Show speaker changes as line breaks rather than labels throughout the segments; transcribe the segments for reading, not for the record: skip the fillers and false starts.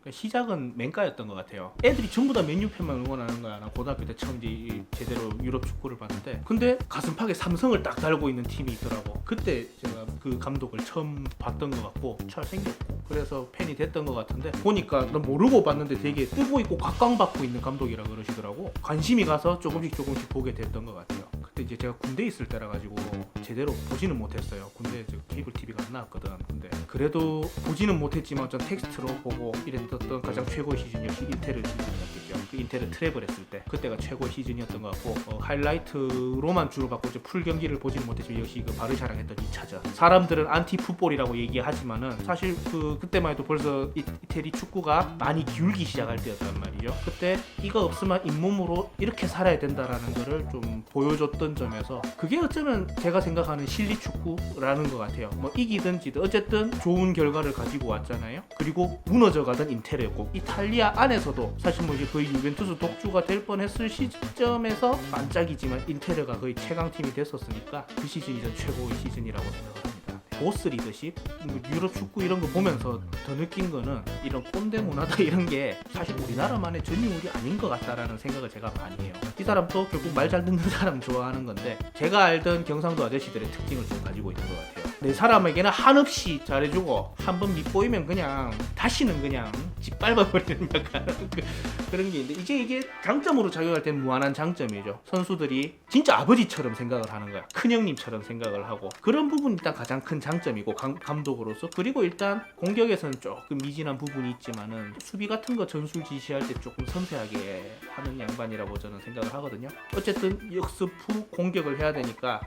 시작은 맹가였던 것 같아요. 애들이 전부 다 맨유 팬만 응원하는 거야. 나 고등학교 때 처음 이제 제대로 유럽 축구를 봤는데, 근데 가슴팍에 삼성을 딱 달고 있는 팀이 있더라고. 그때 제가 그 감독을 처음 봤던 것 같고 잘생겼고 그래서 팬이 됐던 것 같은데, 보니까 난 모르고 봤는데 되게 뜨고 있고 각광받고 있는 감독이라 그러시더라고. 관심이 가서 조금씩 보게 됐던 것 같아요. 그때 이제 제가 군대에 있을 때라 가지고 제대로 보지는 못했어요. 군대에 케이블 TV가 안 나왔거든. 근데 그래도 보지는 못했지만 전 텍스트로 보고 이랬던 가장 최고의 시즌이 역시 인테르 시즌이었겠죠. 그 인테르 트래블 했을 때 그때가 최고의 시즌이었던 것 같고, 하이라이트로만 주로 봤고 이제 풀 경기를 보지는 못했지만 역시 그 바르샤랑 했던 2차전. 사람들은 안티 풋볼이라고 얘기하지만은 사실 그때만 해도 벌써 이태리 축구가 많이 기울기 시작할 때였단 말이죠. 그때 이거 없으면 잇몸으로 이렇게 살아야 된다라는 거를 좀 보여줬던 점에서 그게 어쩌면 제가 생각하는 실리 축구라는 것 같아요. 뭐 이기든 지든 어쨌든 좋은 결과를 가지고 왔잖아요. 그리고 무너져가던 인테르였고, 이탈리아 안에서도 사실 뭐 이제 거의 유벤투스 독주가 될 뻔했을 시점에서 반짝이지만 인테르가 거의 최강팀이 됐었으니까 그 시즌이 전 최고의 시즌이라고 생각합니다. 보스 리더십, 유럽 축구 이런 거 보면서 더 느낀 거는 이런 꼰대 문화다 이런 게 사실 우리나라만의 전유물이 아닌 것 같다라는 생각을 제가 많이 해요. 이 사람도 결국 말 잘 듣는 사람 좋아하는 건데, 제가 알던 경상도 아저씨들의 특징을 좀 가지고 있는 것 같아요. 내 사람에게는 한없이 잘해주고 한번 밑보이면 그냥 다시는 그냥 짓밟아버리는 약간 그런 게 있는데, 이게 장점으로 작용할 때는 무한한 장점이죠. 선수들이 진짜 아버지처럼 생각을 하는 거야. 큰형님처럼 생각을 하고, 그런 부분이 일단 가장 큰 장점이고 감독으로서. 그리고 일단 공격에서는 조금 미진한 부분이 있지만은 수비 같은 거 전술 지시할 때 조금 섬세하게 하는 양반이라고 저는 생각을 하거든요. 어쨌든 역습 후 공격을 해야 되니까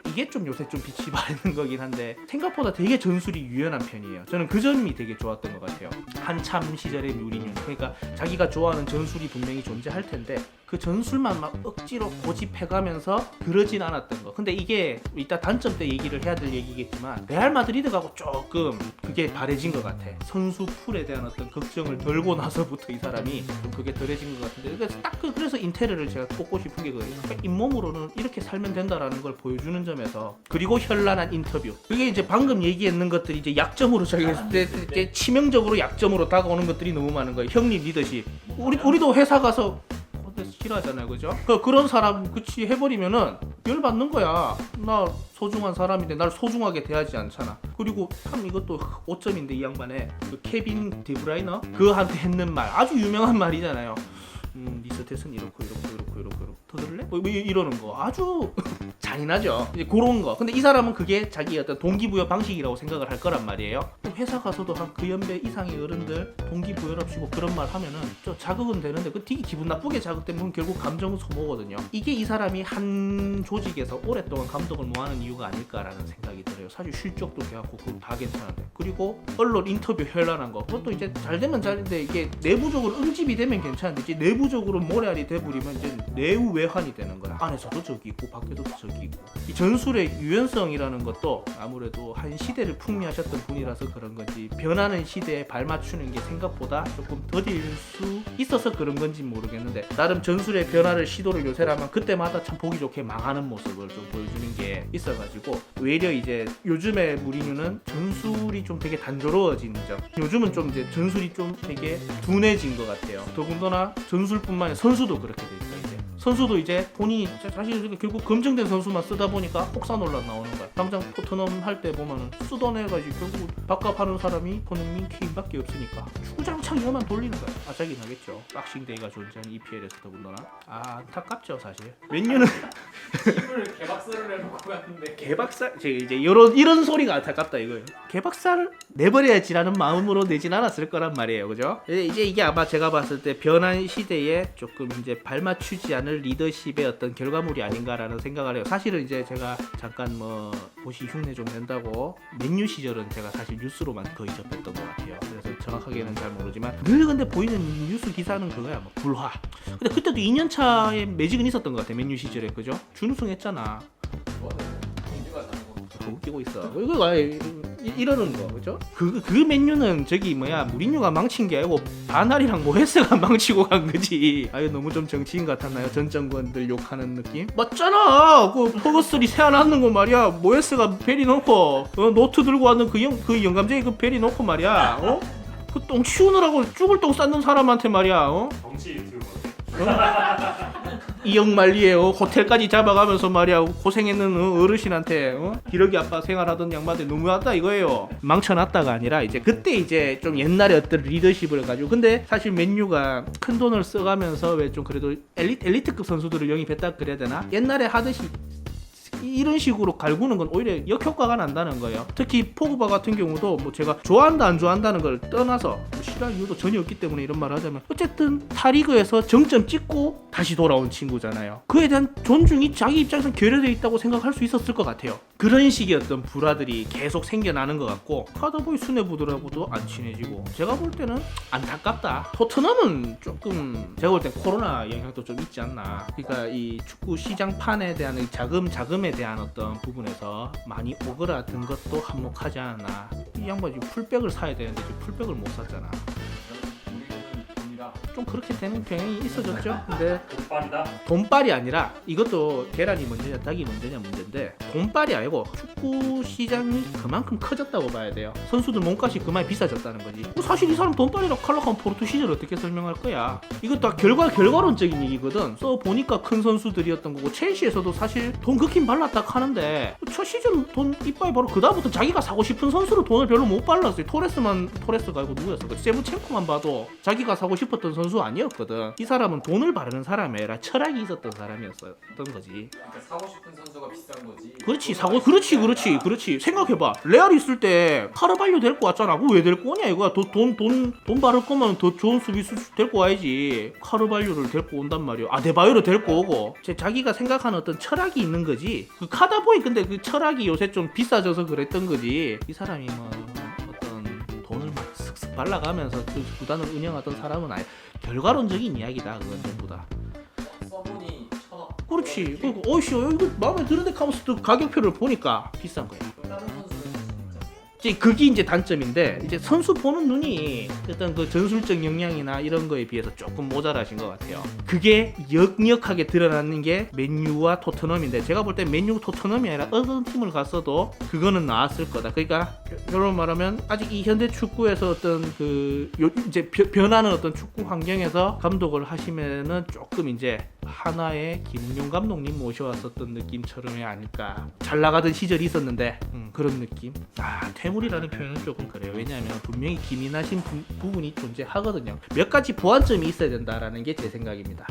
이게 좀 요새 좀 빛이 바래는 거긴 한데, 생각보다 되게 전술이 유연한 편이에요. 저는 그 점이 되게 좋았던 것 같아요. 한참 시절의 무리뉴, 그러니까 자기가 좋아하는 전술이 분명히 존재할 텐데 그 전술만 막 억지로 고집해가면서 그러진 않았던 거. 근데 이게 이따 단점 때 얘기를 해야 될 얘기겠지만, 레알 마드리드하고 조금 그게 바래진 것 같아. 선수 풀에 대한 어떤 걱정을 덜고 나서부터 이 사람이 좀 그게 덜해진 것 같은데, 그래서 딱 그래서 인테르를 제가 꼽고 싶은 게 그거예요. 그러니까 잇몸으로는 이렇게 살면 된다라는 걸 보여주는 점에서. 그리고 현란한 인터뷰, 그게 이제 방금 얘기했는 것들이 이제 약점으로 작용했을 때 이제 치명적으로 약점으로 다가오는 것들이 너무 많은 거예요. 형님 리더십, 우리도 회사 가서 싫어하잖아요, 그죠? 그런 사람 그치 해버리면은 열 받는 거야. 나 소중한 사람인데 날 소중하게 대하지 않잖아. 그리고 참 이것도 오점인데, 이 양반의 그 케빈 디브라이너 그한테 했는 말, 아주 유명한 말이잖아요. 니스텟은 이렇고 더 들을래? 뭐 이러는 거 아주 잔인하죠. 이제 그런 거. 근데 이 사람은 그게 자기 어떤 동기부여 방식이라고 생각을 할 거란 말이에요. 회사 가서도 한 그 연배 이상의 어른들 동기부여랍시고 그런 말 하면은 좀 자극은 되는데, 그 되게 기분 나쁘게 자극되면 결국 감정 소모거든요. 이게 이 사람이 한 조직에서 오랫동안 감독을 모아는 이유가 아닐까라는 생각이 들어요. 사실 실적도 괜찮고 그거 다 괜찮은데. 그리고 언론 인터뷰 현란한 거, 그것도 이제 잘 되면 잘인데, 이게 내부적으로 응집이 되면 괜찮은데 이제 내부적으로 모래알이 돼버리면 이제 내우 외환이 되는 거야. 안에서도 적이 있고 밖에도 적이 있고. 이 전술의 유연성이라는 것도 아무래도 한 시대를 풍미하셨던 분이라서 그런 건지, 변하는 시대에 발맞추는 게 생각보다 조금 더딜 수 있어서 그런 건지 모르겠는데, 나름 전술의 변화를 시도를 요새라면 그때마다 참 보기 좋게 망하는 모습을 좀 보여주는 게 있어가지고, 외려 이제 요즘의 무리뉴는 전술이 좀 되게 단조로워지는 점, 요즘은 좀 이제 전술이 좀 되게 둔해진 것 같아요. 더군다나 전술뿐만 아니라 선수도 그렇게 돼 있어요. 선수도 이제 본인이 사실 결국 검증된 선수만 쓰다 보니까 혹사 논란 나오는 거야. 당장 토트넘 할 때 보면은 쓰던 애가 이제 결국 밥값하는 사람이 손흥민, 케인밖에 없으니까 주구장창 이거만 돌리는 거야. 아작이 나겠죠. 박싱데이가 존재하는 EPL에서 더군다나. 안타깝죠 사실. 맨유는
팀을 개박살을 해놓고 갔는데
개박살, 이제 이런 소리가 안타깝다 이거예요. 개박살을 내버려야지라는 마음으로 내진 않았을 거란 말이에요, 그죠? 이제 이게 아마 제가 봤을 때 변한 시대에 조금 이제 발맞추지 않을 리더십의 어떤 결과물이 아닌가라는 생각을 해요. 사실은 이제 제가 잠깐 뭐 보시 흉내 좀 낸다고 맨유 시절은 제가 사실 뉴스로만 거의 접했던 것 같아요. 그래서 정확하게는 잘 모르지만 늘 근데 보이는 뉴스 기사는 그거야, 뭐 불화. 근데 그때도 2년 차에 매직은 있었던 것 같아, 맨유 시절에, 그죠? 준우승 했잖아.
민주가 다니고
웃기고 있어. 이거 아예 이러는 거, 그죠? 그 맨유는 저기 뭐야, 무리뉴가 망친 게 아니고 바날이랑 모에스가 망치고 간 거지. 아유, 너무 좀 정치인 같았나요? 전 정권들 욕하는 느낌? 맞잖아. 그 퍼거슨이 세안하는 거 말이야. 모에스가 베리 넣고 노트 들고 왔는 그 영감쟁이 그 베리 넣고 말이야. 그 똥 치우느라고 죽을 똥 쌌는 사람한테 말이야.
정치 유튜버.
이영만리에 호텔까지 잡아가면서 말이야 고생했는 어르신한테 기러기 아빠 생활하던 양반들 너무하다 이거예요. 망쳐놨다가 아니라 이제 그때 이제 좀 옛날에 어떤 리더십을 가지고 근데 사실 맨유가 큰 돈을 써가면서 왜 좀 그래도 엘리트급 선수들을 영입했다 그래야 되나? 옛날에 하듯이 이런 식으로 갈구는 건 오히려 역효과가 난다는 거예요. 특히 포그바 같은 경우도 뭐 제가 좋아한다 안 좋아한다는 걸 떠나서 뭐 싫어할 이유도 전혀 없기 때문에 이런 말을 하자면 어쨌든 타리그에서 정점 찍고 다시 돌아온 친구잖아요. 그에 대한 존중이 자기 입장에서 결여되어 있다고 생각할 수 있었을 것 같아요. 그런 식의 어떤 불화들이 계속 생겨나는 것 같고 카더보이 수뇌부들하고도 안 친해지고 제가 볼 때는 안타깝다. 토트넘은 조금 제가 볼 땐 코로나 영향도 좀 있지 않나. 그러니까 이 축구 시장판에 대한 자금에 대한 어떤 부분에서 많이 오그라든 것도 한몫하지 않았나. 이 양반이 풀백을 사야 되는데 지금 풀백을 못 샀잖아. 좀 그렇게 되는 경향이 있어졌죠. 근데
돈빨이다.
돈빨이 아니라 이것도 계란이 먼저냐 닭이 먼저냐 문제인데 돈빨이 아니고 축구 시장이 그만큼 커졌다고 봐야 돼요. 선수들 몸값이 그만이 비싸졌다는 거지. 사실 이 사람 돈빨이라고 칼락하면 포르투 시절 어떻게 설명할 거야. 이거 다 결과론적인 얘기거든. 써 보니까 큰 선수들이었던 거고 첼시에서도 사실 돈 그긴 발랐다 하는데 첫 시즌 돈 이빠이 바로 그 다음부터 자기가 사고 싶은 선수로 돈을 별로 못 발랐어요. 토레스가 아니고 누구였어? 세부첸코만 봐도 자기가 사고 싶었던 선수 아니었거든. 이 사람은 돈을 바르는 사람이 아니라 철학이 있었던 사람이었던 거지.
그러니까 사고 싶은 선수가 비싼 거지.
그렇지. 생각해봐. 레알 있을 때 카르발료 데리고 왔잖아. 그거 왜 데리고 오냐 이거야. 돈 바를 거면 더 좋은 수비수 데리고 와야지. 카르발료를 데리고 온단 말이야. 아데바요를 데리고 오고. 자기가 생각하는 어떤 철학이 있는 거지. 그 카다보이 근데 그 철학이 요새 좀 비싸져서 그랬던 거지. 이 사람이 뭐 어떤 돈을 막 슥슥 발라가면서 그 구단을 운영하던 사람은 아니. 결과론적인 이야기다. 그건 전부 다.
써보니 1,000원.
그렇지. 그리고 어이씨 이거 마음에 드는데 하면서 또 가격표를 보니까 비싼 거야.
다른 선수는
이제 그게 이제 단점인데 이제 선수 보는 눈이 어떤 그 전술적 역량이나 이런 거에 비해서 조금 모자라신 것 같아요. 그게 역력하게 드러나는 게 맨유와 토트넘인데 제가 볼 때 맨유 토트넘이 아니라 어떤 팀을 갔어도 그거는 나왔을 거다. 그러니까 결론 말하면 아직 이 현대 축구에서 어떤 그 이제 변하는 어떤 축구 환경에서 감독을 하시면은 조금 이제 하나의 김웅용 감독님 모셔왔었던 느낌처럼이 아닐까. 잘 나가던 시절이 있었는데 그런 느낌. 퇴물이라는 표현은 조금 그래요. 왜냐하면 분명히 기민하신 부분이 존재하거든요. 몇 가지 보완점이 있어야 된다라는 게 제 생각입니다.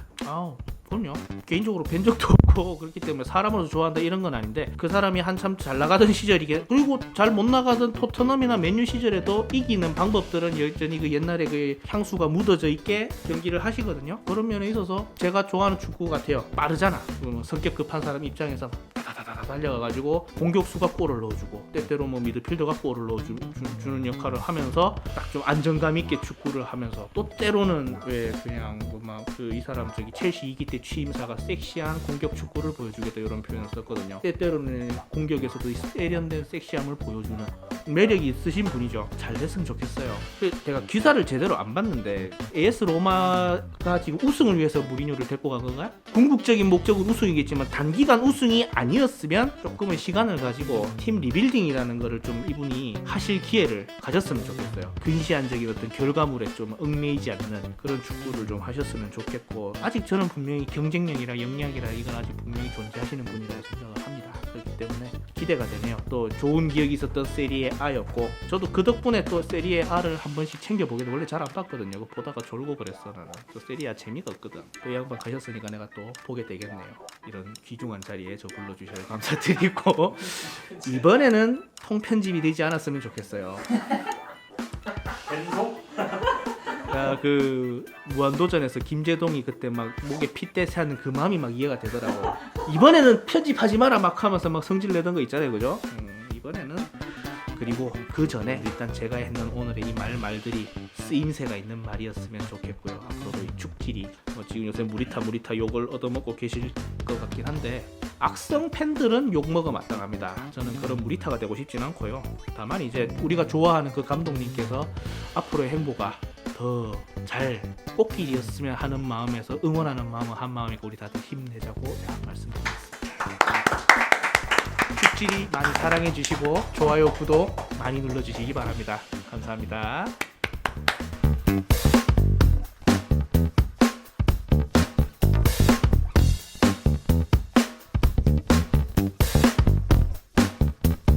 그럼요. 개인적으로 뵌 적도 없고 그렇기 때문에 사람으로서 좋아한다 이런 건 아닌데 그 사람이 한참 잘 나가던 시절이게 그리고 잘 못 나가던 토트넘이나 맨유 시절에도 이기는 방법들은 여전히 그 옛날에 그 향수가 묻어져 있게 경기를 하시거든요. 그런 면에 있어서 제가 좋아하는 축구 같아요. 빠르잖아. 성격 급한 사람 입장에서 다다다다 달려가가지고 공격수가 골을 넣어주고 때때로 뭐 미드필더가 골을 넣어주는 역할을 하면서 딱 좀 안정감 있게 축구를 하면서 또 때로는 왜 그냥 뭐 이 사람 저기 첼시 이기 때 취임사가 섹시한 공격 축구를 보여주겠다 이런 표현을 썼거든요. 때때로는 공격에서도 세련된 섹시함을 보여주는 매력이 있으신 분이죠. 잘 됐으면 좋겠어요. 제가 기사를 제대로 안 봤는데 AS 로마가 지금 우승을 위해서 무리뉴를 데리고 간 건가요? 궁극적인 목적은 우승이겠지만 단기간 우승이 아니었으면 조금의 시간을 가지고 팀 리빌딩이라는 거를 좀 이분이 하실 기회를 가졌으면 좋겠어요. 근시안적인 어떤 결과물에 좀 얽매이지 않는 그런 축구를 좀 하셨으면 좋겠고 아직 저는 분명히 경쟁력이라 역량이라 이건 아직 분명히 존재하시는 분이라고 생각을 합니다. 그렇기 때문에 기대가 되네요. 또 좋은 기억이 있었던 세리에 A였고 저도 그 덕분에 또 세리에 A를 한 번씩 챙겨보게 돼. 원래 잘 안 봤거든요. 그거 보다가 졸고 그랬어. 나는 또 세리에 A 재미가 없거든. 또 이 양반 가셨으니까 내가 또 보게 되겠네요. 이런 귀중한 자리에 저 불러주셔서 감사드리고 이번에는 통편집이 되지 않았으면 좋겠어요.
벤소?
그 무한도전에서 김재동이 그때 막 목에 핏대세 하는 그 마음이 막 이해가 되더라고. 이번에는 편집하지 마라 막 하면서 막 성질 내던 거 있잖아요, 그죠? 이번에는 그리고 그 전에 일단 제가 했는 오늘의 이 말들이 쓰임새가 있는 말이었으면 좋겠고요. 앞으로 이 축질이 지금 요새 무리타 욕을 얻어먹고 계실 것 같긴 한데 악성 팬들은 욕먹어 마땅합니다. 저는 그런 무리타가 되고 싶진 않고요. 다만 이제 우리가 좋아하는 그 감독님께서 앞으로의 행보가 더 잘 꽃길이었으면 하는 마음에서 응원하는 마음은 한 마음이고 우리 다들 힘내자고 말씀드리겠습니다. 축질이 많이 사랑해 주시고 좋아요 구독 많이 눌러주시기 바랍니다. 감사합니다.